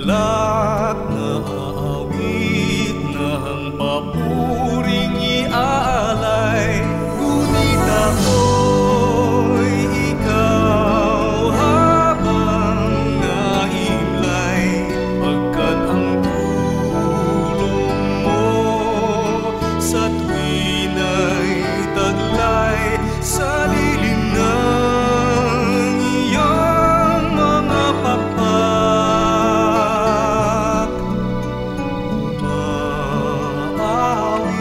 galak na aawit na ang papuring iaalay. Ngunit ako'y ikaw habang naimlay, pagkat ang tulong mo sa tuwin ay taglay sa lilim ng iyong mga pakpak. Umaawit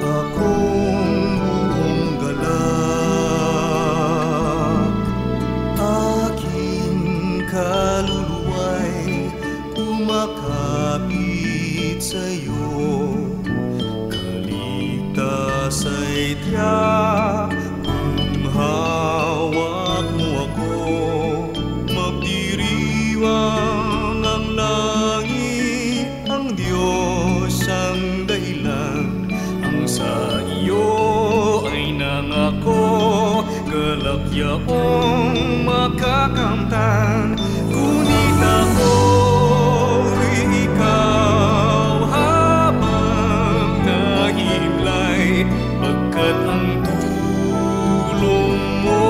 akong buong galak, aking kaluluwa'y kumakapit sa'yo. Kaligtas ay tiyak kung hawak mo ako. Magdiriwang ang langit, ang Diyos ang dahilan. Ang sa iyo ay nangako, galak yaong makakamtan. Ngunit ako'y ikaw habang nahimlay, pagkat ang tulong mo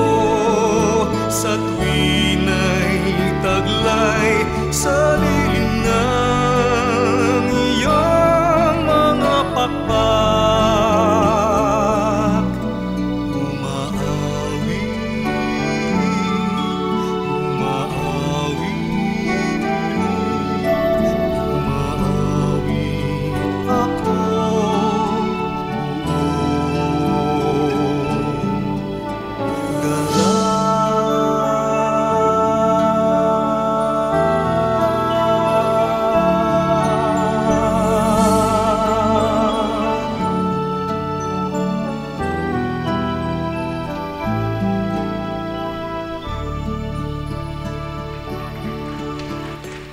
sa tuwin ay taglay sa lilim ng iyong mga pakpak. Umaawit, umaawit, umaawit ako buong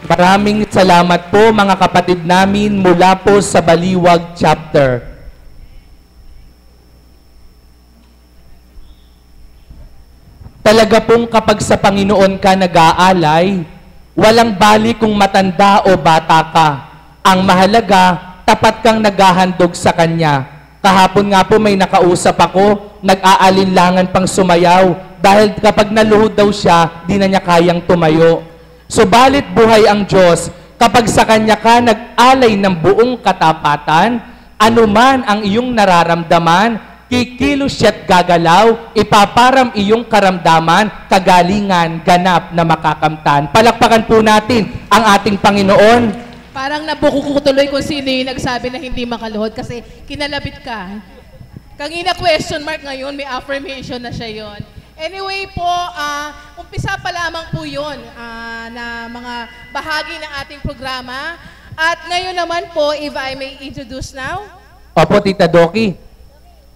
Maraming salamat po mga kapatid namin mula po sa Baliwag Chapter. Talaga pong kapag sa Panginoon ka nag-aalay, walang bali kung matanda o bata ka. Ang mahalaga, tapat kang naghahandog sa Kanya. Kahapon nga po may nakausap ako, nag-aalinlangan pang sumayaw dahil kapag naluhod daw siya, di na niya kayang tumayo. Subalit buhay ang Diyos, kapag sa Kanya ka nag-alay ng buong katapatan, anuman ang iyong nararamdaman, kikilos siya't gagalaw, ipaparam iyong karamdaman, kagalingan, ganap na makakamtan. Palakpakan po natin ang ating Panginoon. Parang nabuko ko tuloy kung sino yung nagsabi na hindi makaluhod kasi kinalabit ka. Kanina question mark, ngayon may affirmation na siya yon. Anyway po, umpisa pa lamang po yun na mga bahagi ng ating programa. At ngayon naman po, if I may introduce now. Opo, Tita Doki.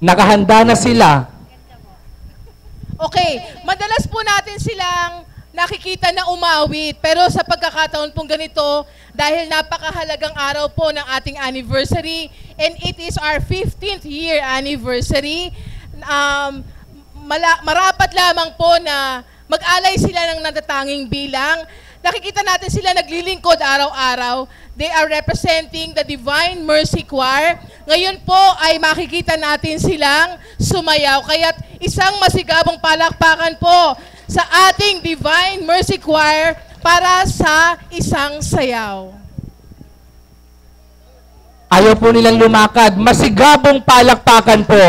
Nakahanda na sila. Okay, madalas po natin silang nakikita na umawit. Pero sa pagkakataon pong ganito, dahil napakahalagang araw po ng ating anniversary, and it is our 15th year anniversary, marapat lamang po na mag-alay sila ng natatanging bilang. Nakikita natin sila naglilingkod araw-araw. They are representing the Divine Mercy Choir. Ngayon po ay makikita natin silang sumayaw. Kaya't isang masigabong palakpakan po sa ating Divine Mercy Choir para sa isang sayaw. Ayaw po nilang lumakad. Masigabong palakpakan po.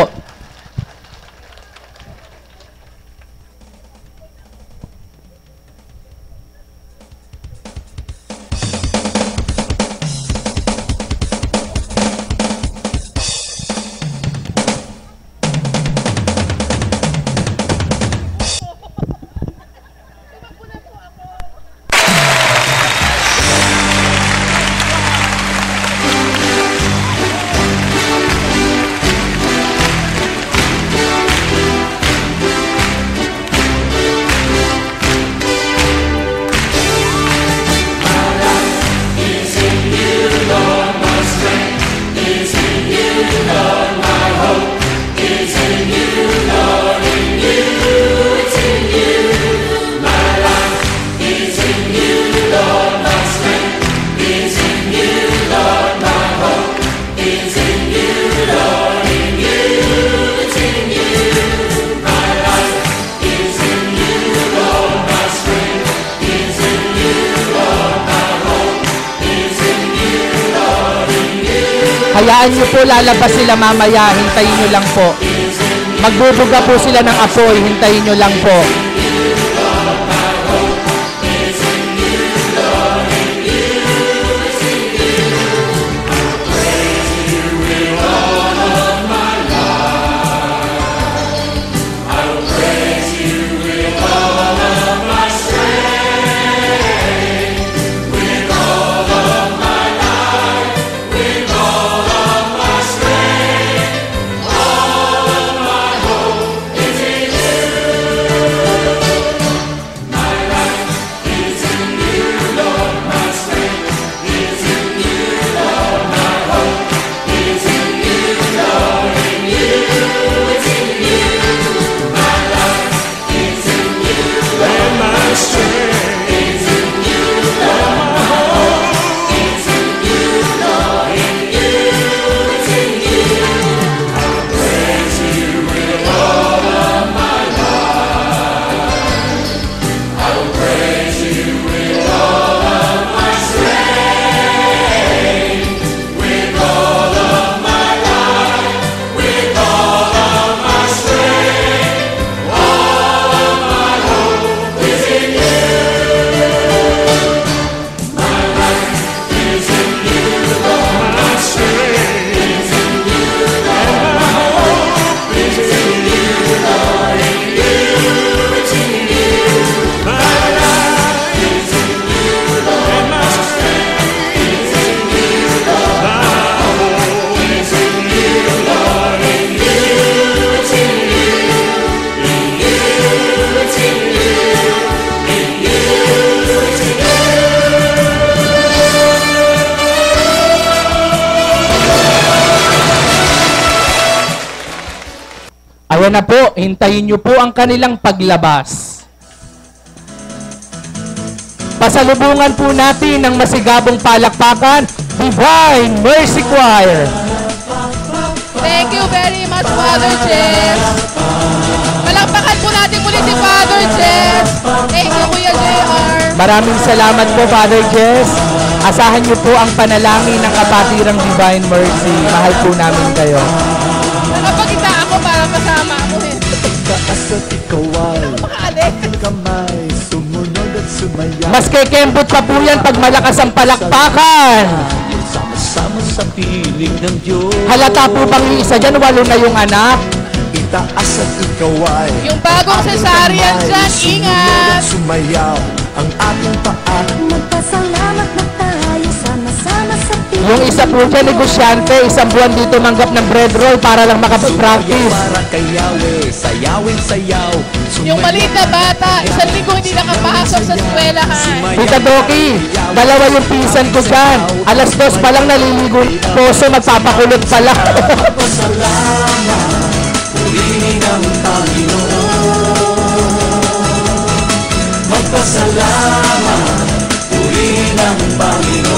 Hayaan nyo po, lalabas sila mamaya. Hintayin nyo lang po. Magbubuga po sila ng apoy. Hintayin nyo lang po. Ayan na po, hintayin nyo po ang kanilang paglabas. Pasalubungan po natin ng masigabong palakpakan, Divine Mercy Choir. Thank you very much, Father Jess. Palakpakan po natin muli si Father Jess. Thank you, Kuya JR. Maraming salamat po, Father Jess. Asahan nyo po ang panalangin ng Kapatirang Divine Mercy. Mahal po namin kayo. Nakapagkita ako para masama ako eh. Taas at ikaw ay aking kamay, sumunod at sumayaw. Mas kekembot pa po yan pag malakas ang palakpakan. Sama-sama sa piling ng Diyos. Halata po bang yung isa dyan, 8 na yung anak? Itaas at ikaw ay Yung bagong cesarean dyan, ingat! Sumayaw ang ating paa. Magpasalamat na tayo sama-sama sa piling. Yung isa po dyan, negosyante, 1 buwan dito manggap ng bread roll para lang makapag-practice. Para kay Yahweh, sayawin sayaw. Yung maliit na bata, 1 linggo hindi nakapasok sa eskwelahan. Tita Doki, 2 yung pinsan ko dyan. 2:00 pa lang naliligo. Poso, magpapakulot pa lang. Pasalamat, purihin ang Panginoon. Magpasalamat, purihin ang Panginoon.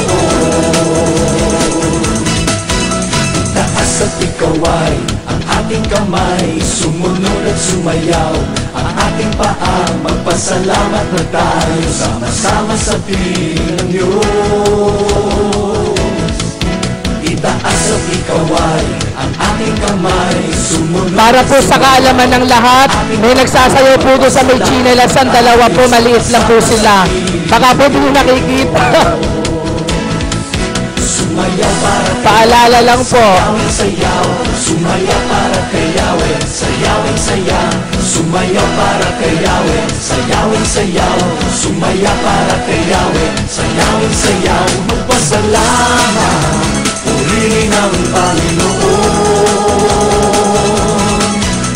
Taas at ikaw ay ang ating kamay, sumunod at sumayaw ang ating paa. Magpasalamat na tayo, sama-sama sa piling ng Diyos. Itaas at ikaw ay ang ating kamay, sumunod. Para po sa kaalaman ng lahat, may nagsasayaw po doon sa may chinelasan, 2 po, maliit lang po sila. Baka po din nakikita. Sumayaw para Paalala lang po. sayawin sayaw, sumayaw para kay Yahweh, sayawin sayaw, sumayaw para kay Yahweh, sayawin sayaw, sumayaw para kay Yahweh, sayawin sayaw. Magpasalamat, purihin ang Panginoon.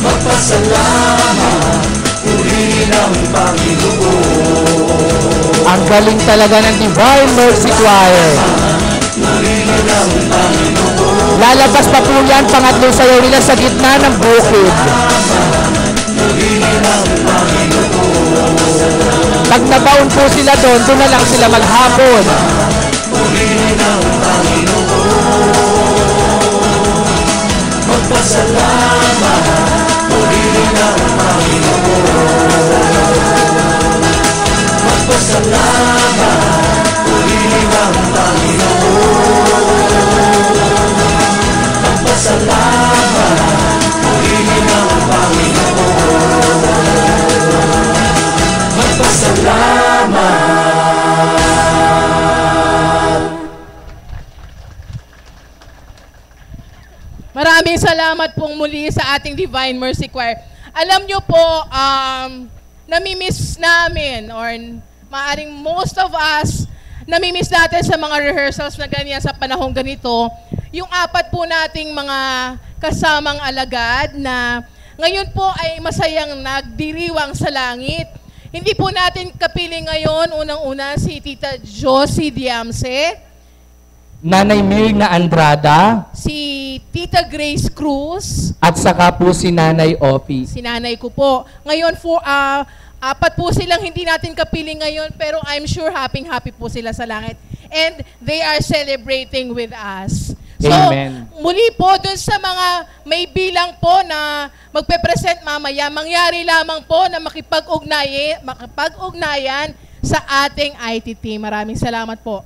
Magpasalamat, purihin ang Panginoon. Ang galing talaga ng Divine Mercy Choir. Purihin ang Panginoon. Lalabas pa po yan, pangatlong sayaw nila sa gitna ng bukid. Purihin ang Panginoon. Pag nabaon po sila doon, doon na lang sila maghapon. Purihin ang Panginoon. Magpasalamat, purihin ang Panginoon. Magpasalamat, purihin ang Panginoon. salamat pong muli sa ating Divine Mercy Choir. Alam nyo po, namimiss namin, or maaring most of us, namimiss natin sa mga rehearsals na ganyan sa panahong ganito, yung 4 po nating mga kasamang alagad na ngayon po ay masayang nagdiriwang sa langit. Hindi po natin kapiling ngayon, unang-una si Tita Josie Diamse, Nanay Mirna Andrada, si Tita Grace Cruz, at saka po si Nanay Opi. si nanay ko po. Ngayon, 4 po silang hindi natin kapiling ngayon, pero I'm sure happy po sila sa langit. And they are celebrating with us. So, Amen. muli po, dun sa mga may bilang po na magpe-present mamaya, mangyari lamang po na makipag-ugnayan sa ating ITT. Maraming salamat po.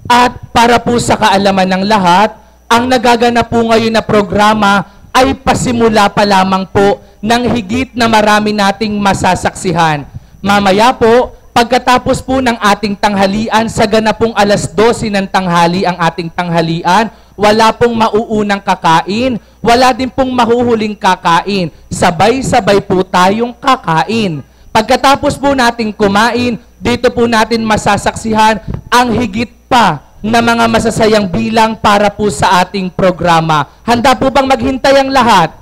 At para po sa kaalaman ng lahat, ang nagaganap po ngayon na programa ay pasimula pa lamang po ng higit na marami nating masasaksihan. Mamaya po, pagkatapos po ng ating tanghalian, sa ganapong 12:00 ng tanghali ang ating tanghalian, wala pong mauunang kakain, wala din pong mahuhuling kakain. Sabay-sabay po tayong kakain. Pagkatapos po nating kumain, dito po natin masasaksihan ang higit pa na mga masasayang bilang para po sa ating programa. Handa po bang maghintay ang lahat?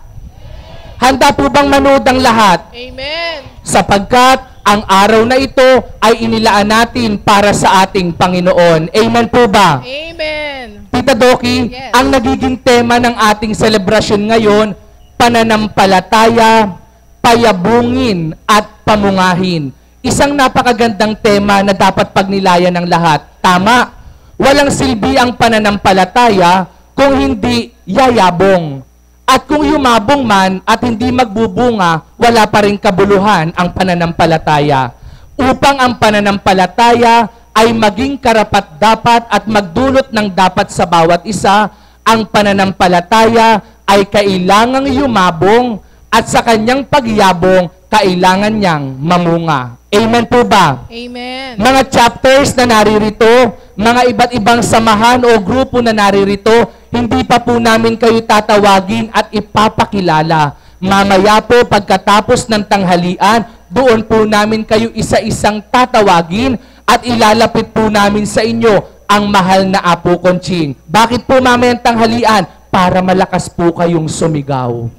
Handa po bang manood ang lahat? Amen. Sapagkat ang araw na ito ay inilaan natin para sa ating Panginoon. Amen po ba? Amen. Tita Doki, Yes. ang nagiging tema ng ating selebrasyon ngayon, pananampalataya, payabungin at pamungahin. Isang napakagandang tema na dapat pagnilayan ng lahat. Tama. Walang silbi ang pananampalataya kung hindi yayabong. At kung yumabong man at hindi magbubunga, wala pa rin kabuluhan ang pananampalataya. Upang ang pananampalataya ay maging karapat-dapat at magdulot ng dapat sa bawat isa, ang pananampalataya ay kailangang yumabong at sa kanyang pagyabong, kailangan niyang mamunga. Amen po ba? Amen. Mga chapters na naririto, mga iba't ibang samahan o grupo na naririto, hindi pa po namin kayo tatawagin at ipapakilala. Mamaya po pagkatapos ng tanghalian, doon po namin kayo isa-isang tatawagin at ilalapit po namin sa inyo ang mahal na Apo Conching. Bakit po mamayang tanghalian? Para malakas po kayong sumigaw.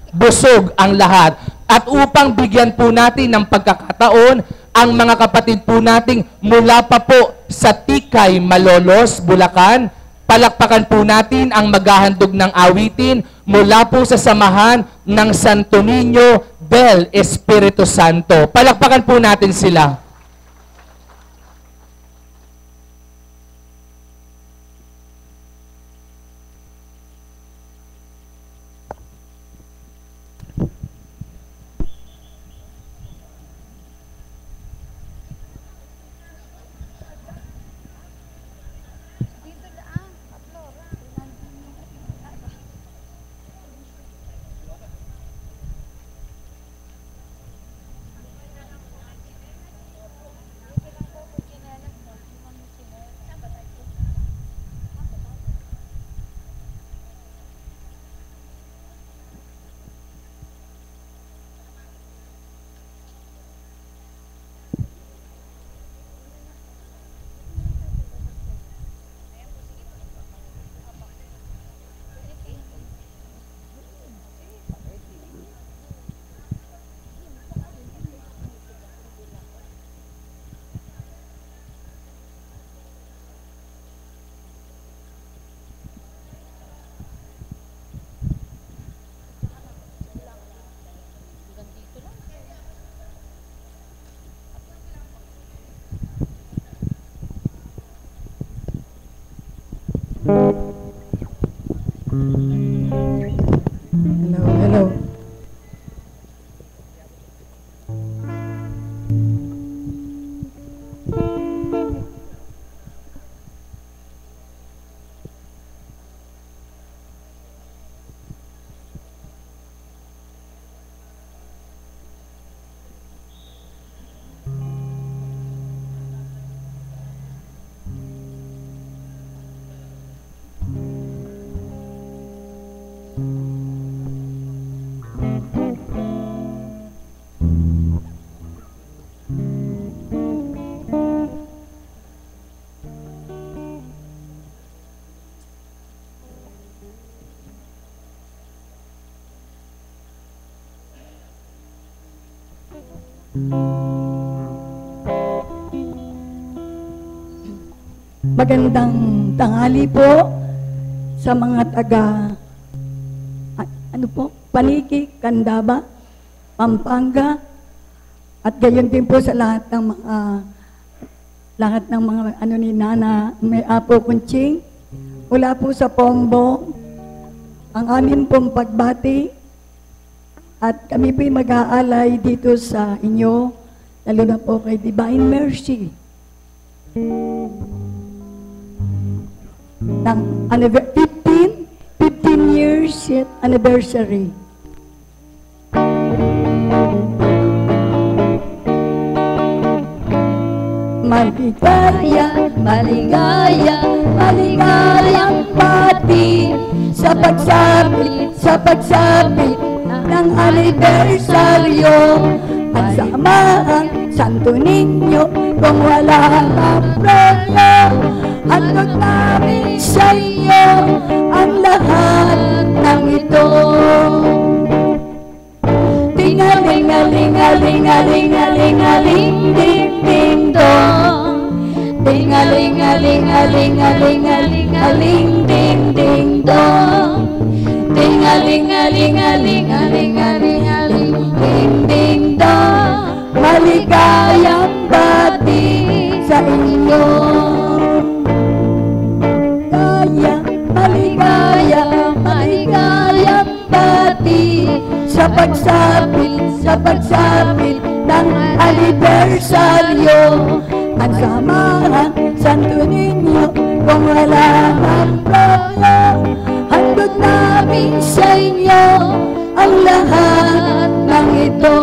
Busog ang lahat. At upang bigyan po natin ng pagkakataon, ang mga kapatid po nating mula pa po sa Tikay, Malolos, Bulacan, palakpakan po natin ang maghahandog ng awitin mula po sa samahan ng Santo Niño del Espiritu Santo. Palakpakan po natin sila. Hello. Magandang tanghali po sa mga taga Paniki, Candaba, Pampanga, at gayon din po sa lahat ng mga ni Nana may Apo Kunching. Mula po sa Pombo, ang amin pong pagbati at kami po'y mag-aalay dito sa inyo, lalo na po kay Divine Mercy. Ng 15 years anniversary. Maligaya, maligaya, maligayang pati sa pagsapit ng anibersaryo at samaang Santo Niño kung wala ang premyo. Handog namin sa iyo ang lahat ng ito. Tingaling-aling-aling-aling-aling-aling ding ding dong. Tingaling-aling-aling-aling-aling-aling ding ding dong. Tingaling-aling-aling-aling-aling-aling ding ding dong. Maligayang bati sa inyo. Maligaya, maligayang bati sa pagsapit ng anibersaryo at samahan Santo Niño kung wala ang premyo. Handog namin sa inyo ang lahat ng ito.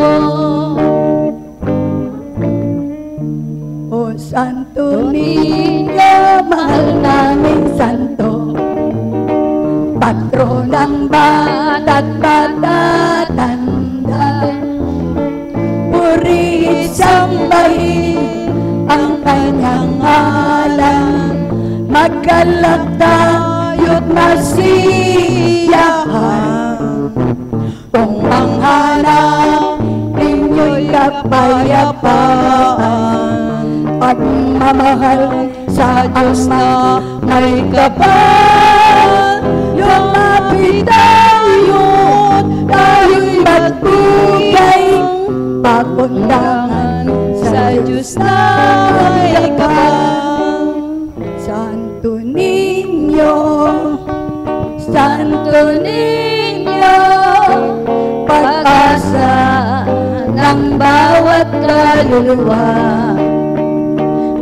O Santo Niño, mahal namin Santo, patron ng bata't matatanda, puri't sambahin ang kanyang ngalan, magkalak tayo't masiyahan. Kung ang hanap ninyo'y kapayapaan, pagmamahal sa Diyos na may kapal, lumapit tayo'y magbugay, pagundangan sa Diyos na may kapal. Santo Niño, Santo Niño, pag-asa ng bawat kaluluwa,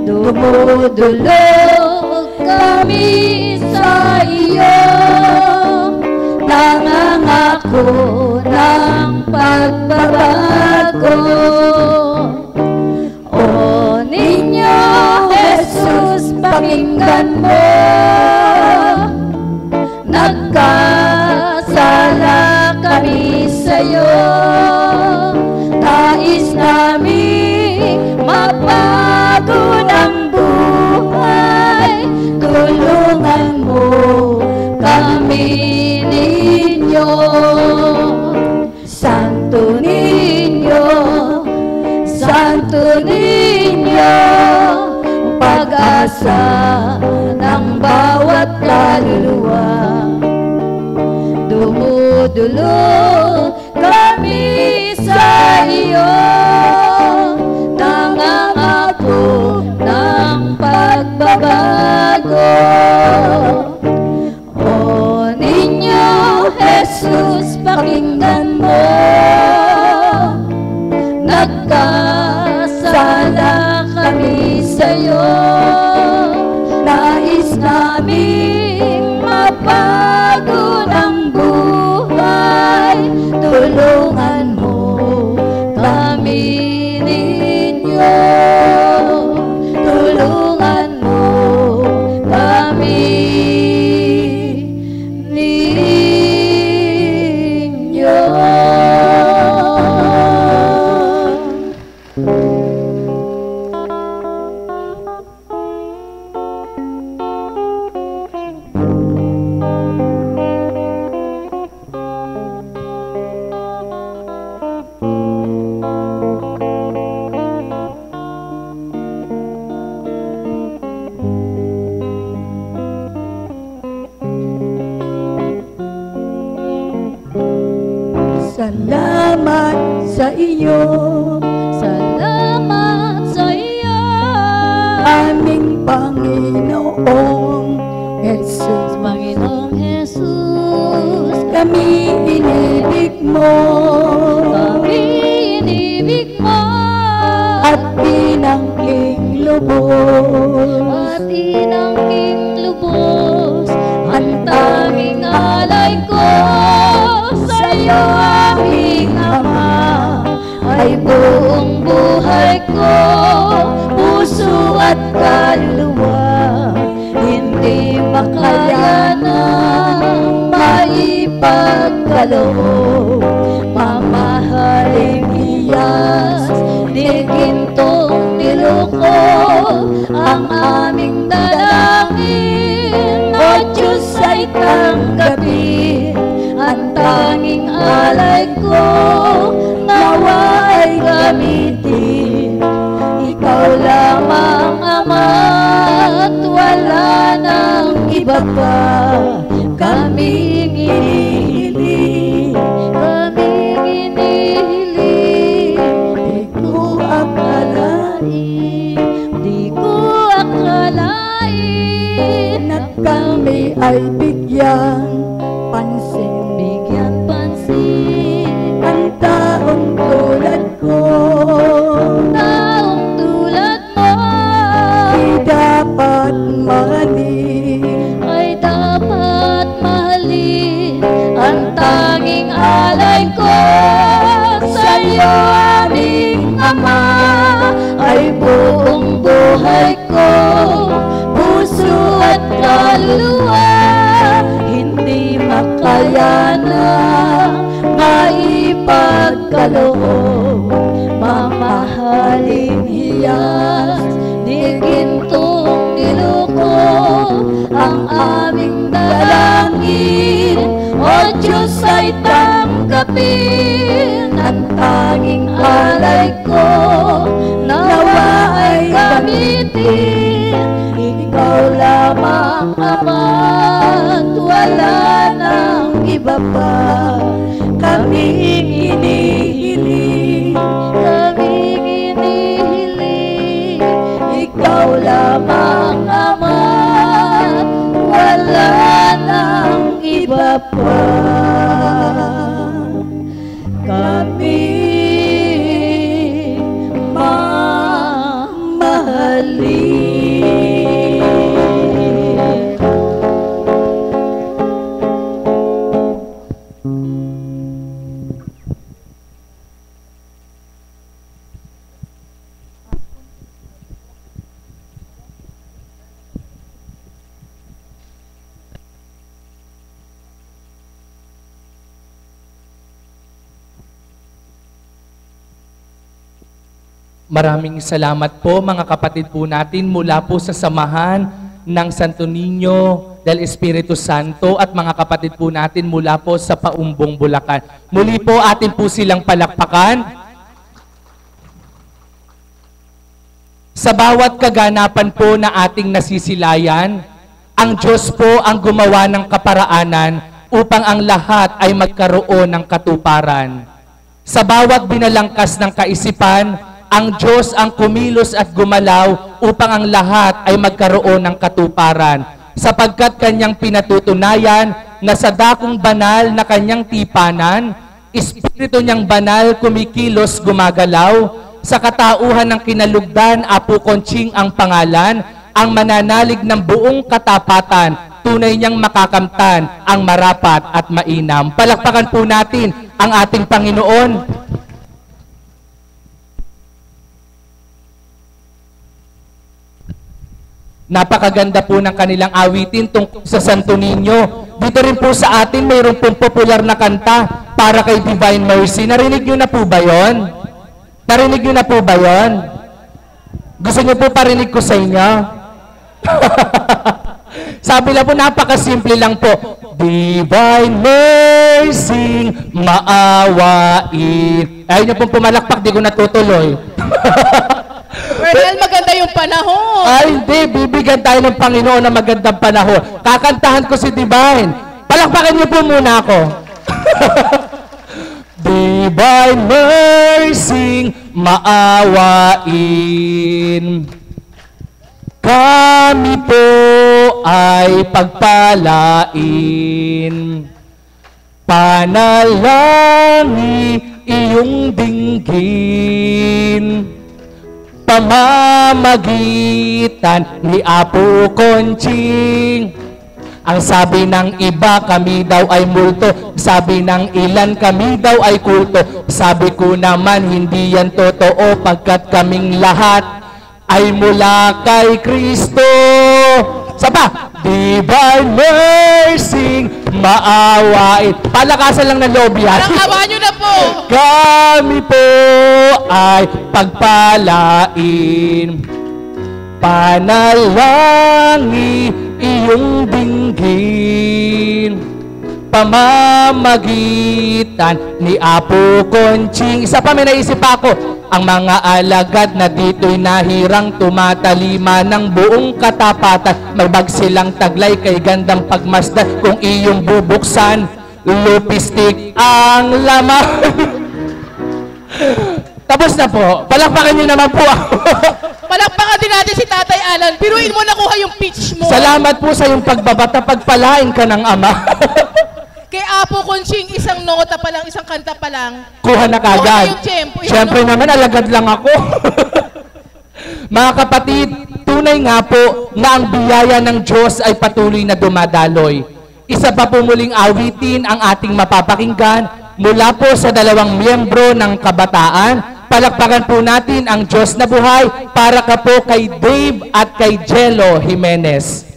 dumudulog kami sa iyo, nangangako ng pagbabago. O Niño Jesus, pakinggan mo, nagkasala kami sa iyo, nais namin mabago ng buhay, tulungan mo kami ninyo. Santo Niño, Santo Niño, pag-asa ng bawat kaluluwa, dumudulog kami sa iyo, nangangako ng pagbabago. O Niño Jesus, pakinggan mo, nagkasala kami sa iyo, nais naming mabago ng buhay, tulungan mo kami sa iyo, Salamat sa iyo, aming Panginoong Jesus. Panginoong Jesus. Kami inibig mo Kami inibig mo at pinangking lubos. at inangking lubos. Ang tanging alay ko sa iyo, aming Ama, ay buong buhay ko, puso at kaluluwa. Hindi makayanang maipagkaloob. Mamahaling iyas, di gintong niluko, ang aming dalangin, O Diyos ay tanggapin. Ang tanging alay ko, nawa ay gamitin. Ikaw lamang Ama, at wala nang iba pa. Kaming inihiling, kaming inihiling. Di ko akalain, di ko akalain Na kami ay bigyan pansin. bigyan pansin. Ang taong tulad ko, Taong tulad mo di dapat mahalin. ay dapat mahalin. Ang tanging alay ko sa iyo, aming Ama, ay buong buhay ko, puso at kaluluwa. Hindi makayanang maipagkaloob. Mamahaling hiyas, di gintong niluko, ang aming dalangin, O Diyos ay tanggapin. Ang tanging alay ko, nawa ay gamitin. Ikaw lamang Ama, at wala nang iba pa. Kaming inihiling, kaming inihiling. Ikaw lamang Ama, at wala nang iba pa. Kami mamahalin. Maraming salamat po mga kapatid po natin mula po sa samahan ng Santo Niño del Espiritu Santo at mga kapatid po natin mula po sa Paumbong, Bulacan. Muli po atin po silang palakpakan. Sa bawat kaganapan po na ating nasisilayan, ang Diyos po ang gumawa ng kaparaanan upang ang lahat ay magkaroon ng katuparan. Sa bawat binalangkas ng kaisipan, ang Diyos ang kumilos at gumalaw upang ang lahat ay magkaroon ng katuparan, sapagkat kanyang pinatutunayan na sa dakong banal na kanyang tipanan, Espiritu niyang banal kumikilos gumagalaw, sa katauhan ng kinalugdan, Apo Conching ang pangalan, ang mananalig ng buong katapatan, tunay niyang makakamtan ang marapat at mainam. Palakpakan po natin ang ating Panginoon. Napakaganda po ng kanilang awitin tungkol sa Santo Niño. Dito rin po sa atin, mayroon pong popular na kanta para kay Divine Mercy. Narinig nyo na po ba yun? Narinig nyo na po ba yun? Gusto nyo po parinig ko sa inyo? Sabi lang po, napakasimple lang po. Divine Mercy, maawain. Ayaw nyo pong pumalakpak, di ko natutuloy. Well, maganda yung panahon. Ay, hindi. Bibigyan tayo ng Panginoon ng magandang panahon. Kakantahan ko si Divine. Palakpakan niyo po muna ako. Divine divine mercy maawain. Kami po ay pagpalain. Panalangin iyong dinggin, pamamagitan ni Apo Conching. Ang sabi ng iba, kami daw ay multo. Sabi ng ilan, kami daw ay kulto. Sabi ko naman, hindi yan totoo, pagkat kaming lahat ay mula kay Kristo. Sapa, divine mercy maawain. Palakasan lang ng loob yan. Nakawa nyo na po. Kami po ay pagpalain. Panalangin iyong dinggin, pamamagitan ni Apo Conching. Isa pa, may naisip ako, ang mga alagad na dito'y nahirang tumatalima ng buong katapatan. May bag silang taglay kay gandang pagmasdan. Kung iyong bubuksan, lupistik ang laman. Tapos na po. Palakpakan niyo naman po ako. Palakpakan din natin si Tatay Alan. Biruin mo nakuha yung pitch mo. Salamat po sa iyong pagbabata. Pagpalain ka ng Ama. Kay Apo Conching, isang nota pa lang, isang kanta pa lang. Kuha na Kuha kagad. yung tempo. Siyempre naman, alagad lang ako. Mga kapatid, tunay nga po na ang biyaya ng Diyos ay patuloy na dumadaloy. Isa pa po muling awitin ang ating mapapakinggan mula po sa dalawang miyembro ng kabataan. Palakpakan po natin ang Diyos na buhay para ka po kay Dave at kay Jello Jimenez.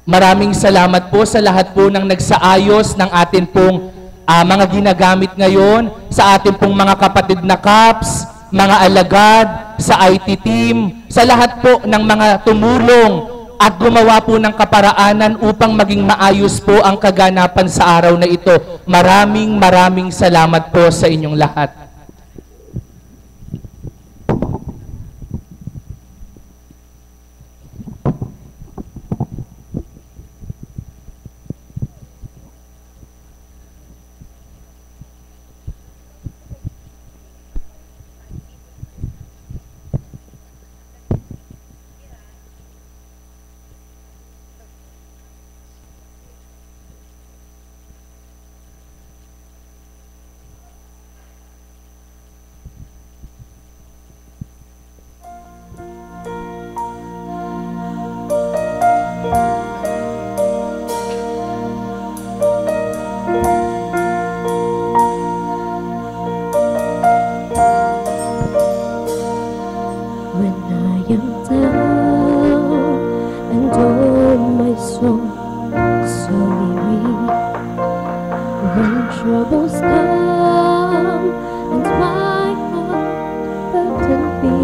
Maraming salamat po sa lahat po ng nagsaayos ng atin pong mga ginagamit ngayon, sa atin pong mga kapatid na CAPS, mga alagad, sa IT team, sa lahat po ng mga tumulong at gumawa po ng kaparaanan upang maging maayos po ang kaganapan sa araw na ito. Maraming salamat po sa inyong lahat. When I am down and oh my soul so weary, when troubles come and my heart burden be,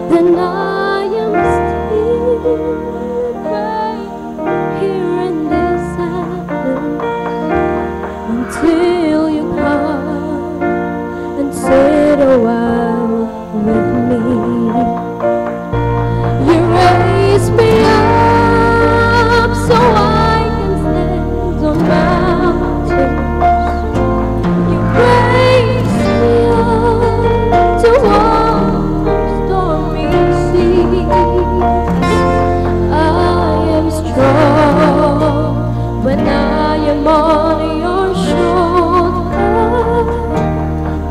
then I am still right here in this silence until you come and sit a while with me. You raise me up so I can stand on mountains. You raise me up to walk on stormy seas. I am strong when I am on your shoulder.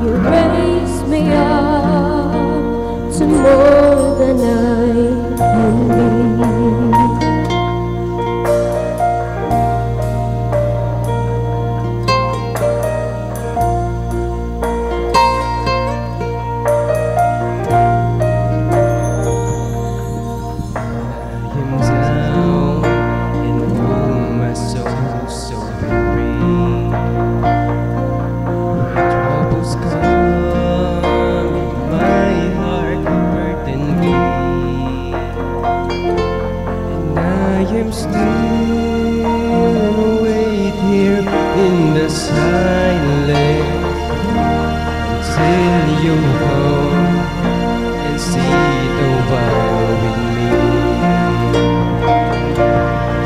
You raise me up to more than I can be. Him down and hold my soul so free. When troubles come, my heart burden me, and I am still wait here in the silence until you come and sit a while with me.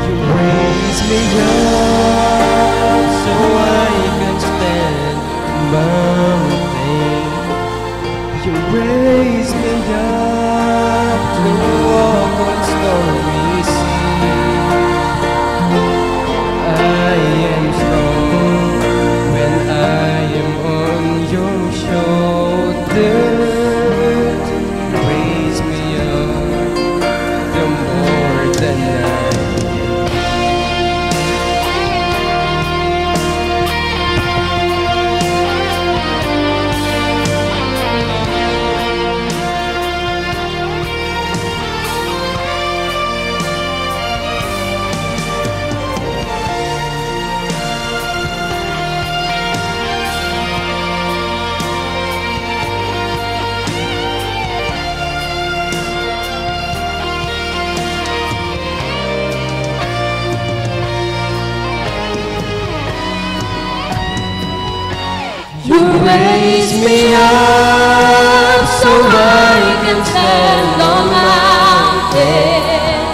You raise me up so I can stand mountain. You raise me up to walk on stormy sea. I am strong when I am on your shoulders. Raise me up the more than I can. You raise me up so I can stand on mountains.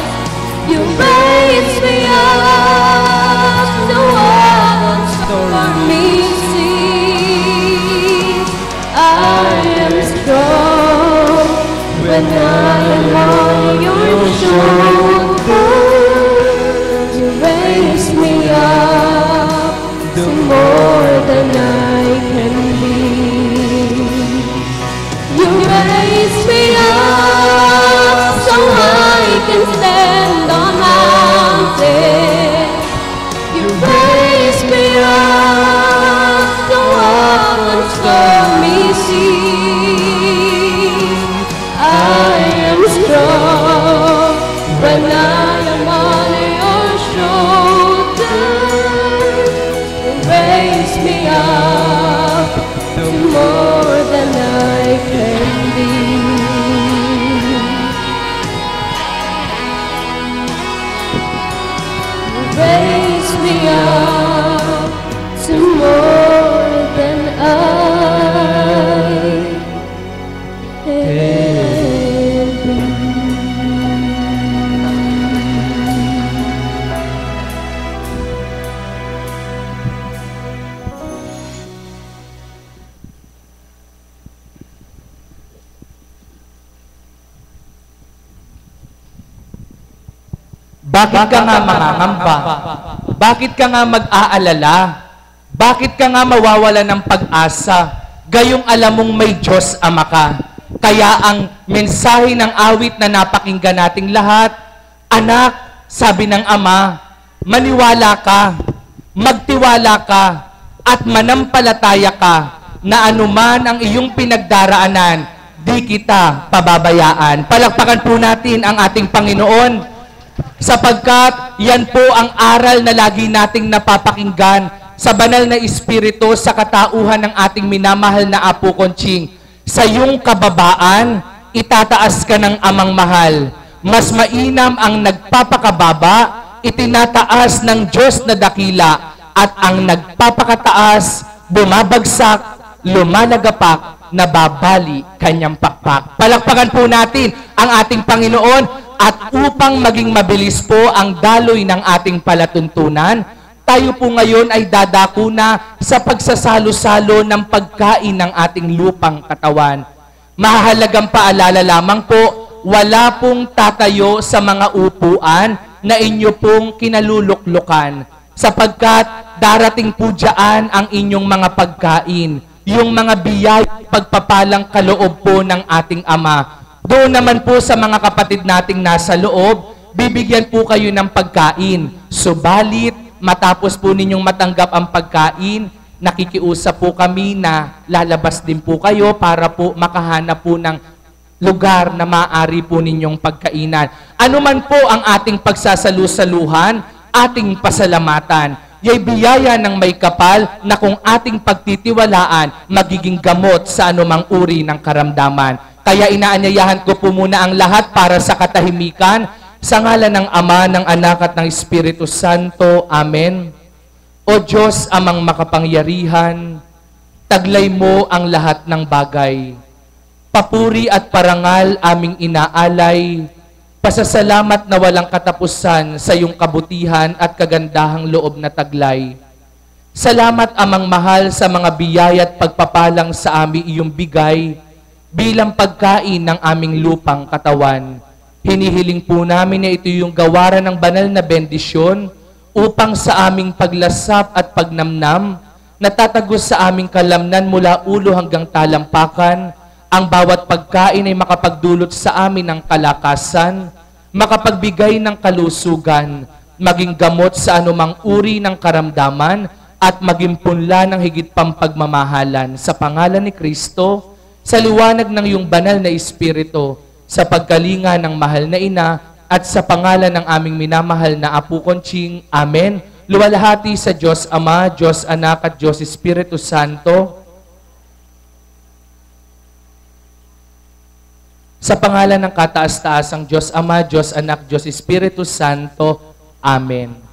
You raise me up to walk on stormy seas. I am strong when I am on your shoulders. You raise me up to more than I can be. You raise me up so I can stand on mountains. You raise me up to walk on stormy seas. I am strong when I am on your shoulders. You raise me up to more than I can be. You raise me up to more than I can be. Bakit ka nga mangangamba? Bakit ka nga mag-aalala? Bakit ka nga mawawala ng pag-asa? Gayong alam mong may Diyos Ama ka. Kaya ang mensahe ng awit na napakinggan nating lahat, anak, sabi ng Ama, maniwala ka, magtiwala ka, at manampalataya ka na anuman ang iyong pinagdaraanan, di kita pababayaan. Palakpakan po natin ang ating Panginoon. Sapagkat yan po ang aral na lagi nating napapakinggan sa banal na Espiritu sa katauhan ng ating minamahal na Apo Conching. Sa iyong kababaan, itataas ka ng Amang mahal. Mas mainam ang nagpapakababa, itinataas ng Diyos na dakila, at ang nagpapakataas, bumabagsak, lumalagapak, nababali kanyang pakpak. Palakpakan po natin ang ating Panginoon. At upang maging mabilis po ang daloy ng ating palatuntunan, tayo po ngayon ay dadako na sa pagsasalo-salo ng pagkain ng ating lupang katawan. Mahalagang paalala lamang po, wala pong tatayo sa mga upuan na inyo pong kinaluluklukan, sapagkat darating po dyan ang inyong mga pagkain, yung mga biyaya pagpapalang kaloob po ng ating Ama. Doon naman po sa mga kapatid nating nasa loob, bibigyan po kayo ng pagkain. Subalit, matapos po ninyong matanggap ang pagkain, nakikiusap po kami na lalabas din po kayo para po makahanap po ng lugar na maaari po ninyong pagkainan. Ano man po ang ating pagsasalu-saluhan, ating pasalamatan. Yay biyaya ng may kapal na kung ating pagtitiwalaan, magiging gamot sa anumang uri ng karamdaman. Kaya inaanyayahan ko po muna ang lahat para sa katahimikan, sa ngalan ng Ama, ng Anak at ng Espiritu Santo. Amen. O Diyos, Amang makapangyarihan, taglay mo ang lahat ng bagay. Papuri at parangal aming inaalay, pasasalamat na walang katapusan sa iyong kabutihan at kagandahang loob na taglay. Salamat amang mahal sa mga biyaya at pagpapalang sa aming iyong bigay bilang pagkain ng aming lupang katawan. Hinihiling po namin na ito yung gawaran ng banal na bendisyon upang sa aming paglasap at pagnamnam, natatagos sa aming kalamnan mula ulo hanggang talampakan, ang bawat pagkain ay makapagdulot sa amin ng kalakasan, makapagbigay ng kalusugan, maging gamot sa anumang uri ng karamdaman, at maging punla ng higit pang pagmamahalan sa pangalan ni Kristo, sa liwanag ng iyong banal na Espiritu, sa pagkalinga ng mahal na ina, at sa pangalan ng aming minamahal na Apo Conching. Amen. Luwalhati sa Diyos Ama, Diyos Anak, at Diyos Espiritu Santo. Sa pangalan ng kataas-taasang Diyos Ama, Diyos Anak, Diyos Espiritu Santo. Amen.